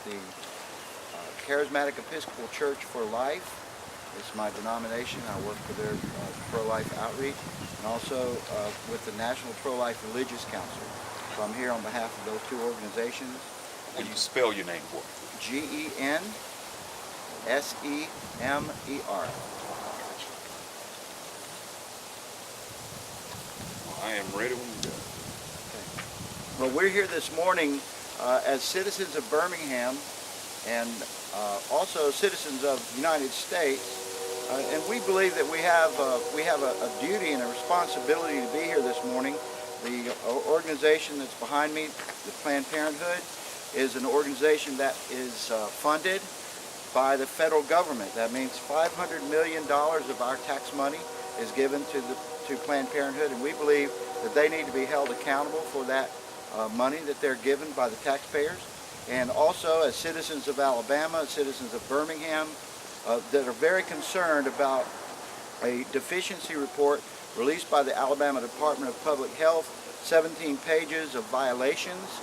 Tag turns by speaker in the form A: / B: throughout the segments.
A: the Charismatic Episcopal Church for Life. It's my denomination. I work for their pro-life outreach, and also with the National Pro-Life Religious Council. So I'm here on behalf of those two organizations.
B: Will you spell your name for me?
A: G-E-N-S-E-M-E-R.
B: I am ready when you go.
A: Well, we're here this morning as citizens of Birmingham and also citizens of the United States, and we believe that we have a duty and a responsibility to be here this morning. The organization that's behind me, the Planned Parenthood, is an organization that is funded by the federal government. That means $500 million of our tax money is given to Planned Parenthood, and we believe that they need to be held accountable for that money that they're given by the taxpayers. And also, as citizens of Alabama, citizens of Birmingham, that are very concerned about a deficiency report released by the Alabama Dept of Public Health, 17 pages of violations.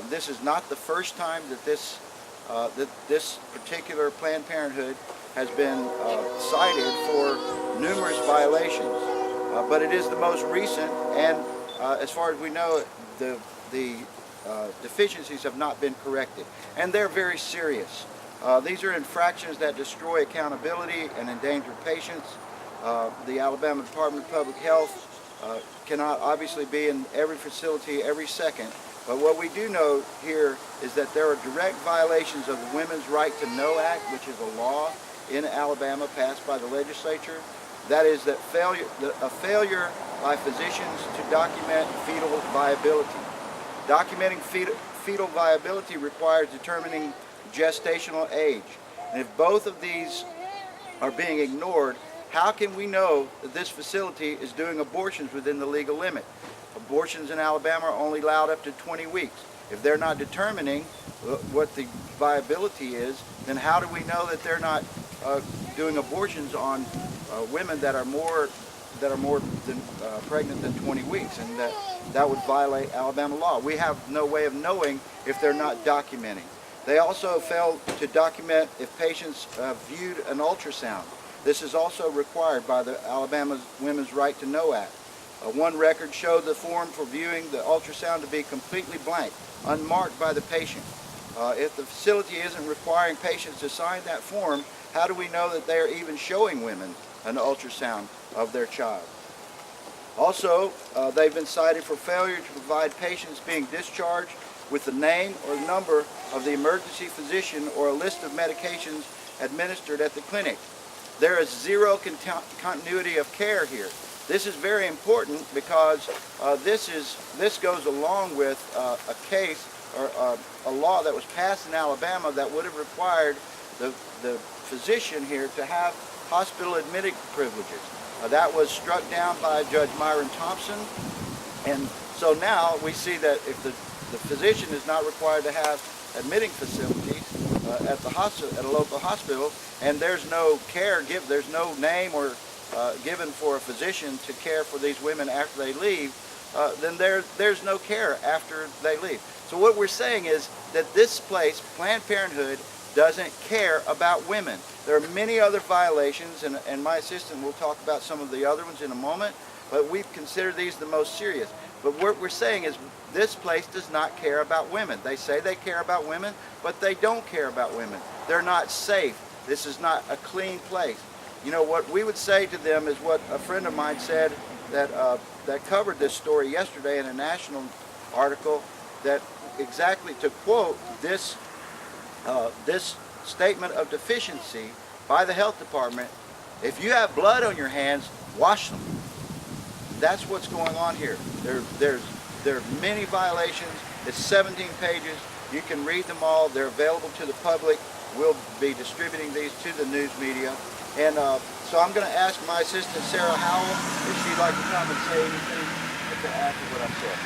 A: This is not the first time that this particular Planned Parenthood has been cited for numerous violations, but it is the most recent, and as far as we know, the deficiencies have not been corrected, and they're very serious. These are infractions that destroy accountability and endanger patients. The Alabama Dept of Public Health cannot obviously be in every facility every second, but what we do know here is that there are direct violations of the Women's Right to Know Act, which is a law in Alabama passed by the legislature. That is that a failure by physicians to document fetal viability. Documenting fetal viability requires determining gestational age. And if both of these are being ignored, how can we know that this facility is doing abortions within the legal limit? Abortions in Alabama are only allowed up to 20 weeks. If they're not determining what the viability is, then how do we know that they're not doing abortions on women that are more than pregnant than 20 weeks, and that would violate Alabama law? We have no way of knowing if they're not documenting. They also fail to document if patients viewed an ultrasound. This is also required by the Alabama's Women's Right to Know Act. One record showed the form for viewing the ultrasound to be completely blank, unmarked by the patient. If the facility isn't requiring patients to sign that form, how do we know that they are even showing women an ultrasound of their child? Also, they've been cited for failure to provide patients being discharged with the name or number of the emergency physician or a list of medications administered at the clinic. There is zero continuity of care here. This is very important because this goes along with a case or a law that was passed in Alabama that would have required the physician here to have hospital admitting privileges. That was struck down by Judge Myron Thompson, and so now we see that if the physician is not required to have admitting facilities at the hospital, at a local hospital, and there's no care given, there's no name or given for a physician to care for these women after they leave, then there's no care after they leave. So what we're saying is that this place, Planned Parenthood, doesn't care about women. There are many other violations, and my assistant will talk about some of the other ones in a moment, but we consider these the most serious. But what we're saying is this place does not care about women. They say they care about women, but they don't care about women. They're not safe. This is not a clean place. You know, what we would say to them is what a friend of mine said that covered this story yesterday in a national article, that exactly to quote this statement of deficiency by the health department: if you have blood on your hands, wash them. That's what's going on here. There are many violations. It's 17 pages. You can read them all. They're available to the public. We'll be distributing these to the news media. And so I'm going to ask my assistant, Sarah Howell, if she'd like to come and say anything to add to what I've said.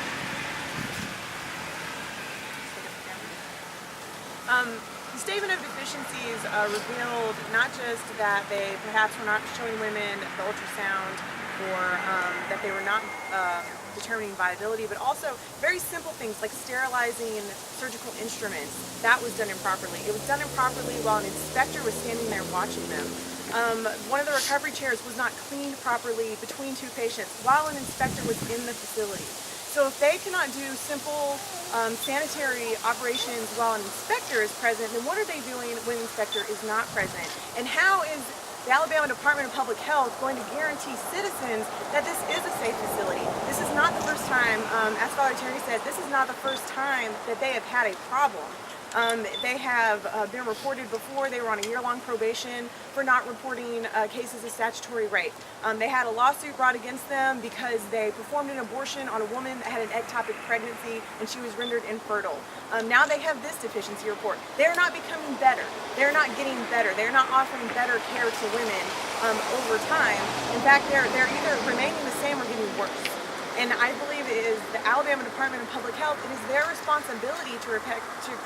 C: The statement of deficiencies revealed not just that they perhaps were not showing women the ultrasound or that they were not determining viability, but also very simple things like sterilizing surgical instruments. That was done improperly. It was done improperly while an inspector was standing there watching them. One of the recovery chairs was not cleaned properly between two patients while an inspector was in the facility. So if they cannot do simple sanitary operations while an inspector is present, then what are they doing when an inspector is not present? And how is the Alabama Department of Public Health going to guarantee citizens that this is a safe facility? This is not the first time, as Father Terry said, this is not the first time that they have had a problem. They have been reported before. They were on a year-long probation for not reporting cases of statutory rape. They had a lawsuit brought against them because they performed an abortion on a woman that had an ectopic pregnancy and she was rendered infertile. Now they have this deficiency report. They're not becoming better. They're not getting better. They're not offering better care to women over time. In fact, they're either remaining the same or getting worse. And I believe it is the Alabama Department of Public Health, it is their responsibility to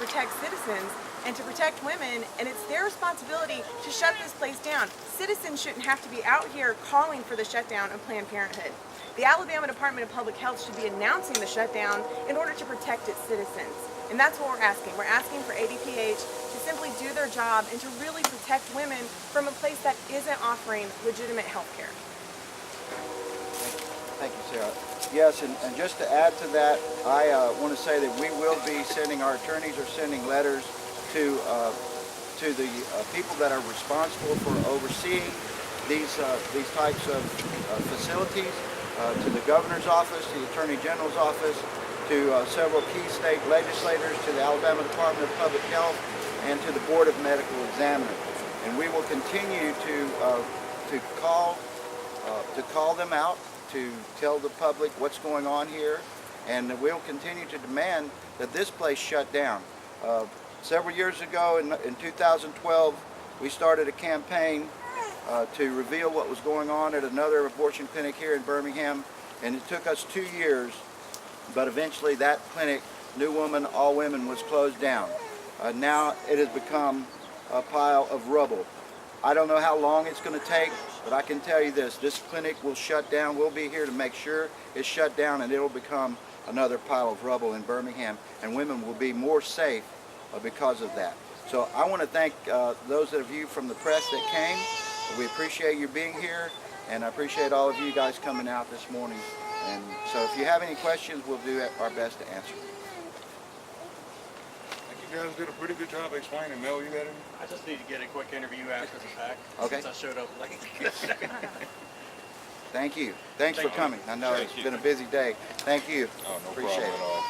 C: protect citizens and to protect women, and it's their responsibility to shut this place down. Citizens shouldn't have to be out here calling for the shutdown of Planned Parenthood. The Alabama Department of Public Health should be announcing the shutdown in order to protect its citizens. And that's what we're asking. We're asking for ADPH to simply do their job and to really protect women from a place that isn't offering legitimate health care.
A: Thank you, Sarah. Yes, and just to add to that, I want to say that we will be sending, our attorneys are sending letters to the people that are responsible for overseeing these types of facilities, to the governor's office, the attorney general's office, to several key state legislators, to the Alabama Department of Public Health, and to the Board of Medical Examiners. And we will continue to call them out, to tell the public what's going on here, and we'll continue to demand that this place shut down. Several years ago in 2012, we started a campaign to reveal what was going on at another abortion clinic here in Birmingham, and it took us 2 years, but eventually that clinic, New Woman, All Women, was closed down. Now it has become a pile of rubble. I don't know how long it's going to take, but I can tell you this clinic will shut down. We'll be here to make sure it's shut down, and it'll become another pile of rubble in Birmingham, and women will be more safe because of that. So I want to thank those of you from the press that came. We appreciate you being here, and I appreciate all of you guys coming out this morning. And so if you have any questions, we'll do our best to answer.
B: You guys did a pretty good job explaining. Mel, you got any?
D: I just need to get a quick interview after the fact.
A: Okay.
D: Since I showed up late.
A: Thank you. Thanks for coming. I know it's been a busy day. Thank you.
B: Oh, no
A: Appreciate
B: problem
A: it.
B: at all.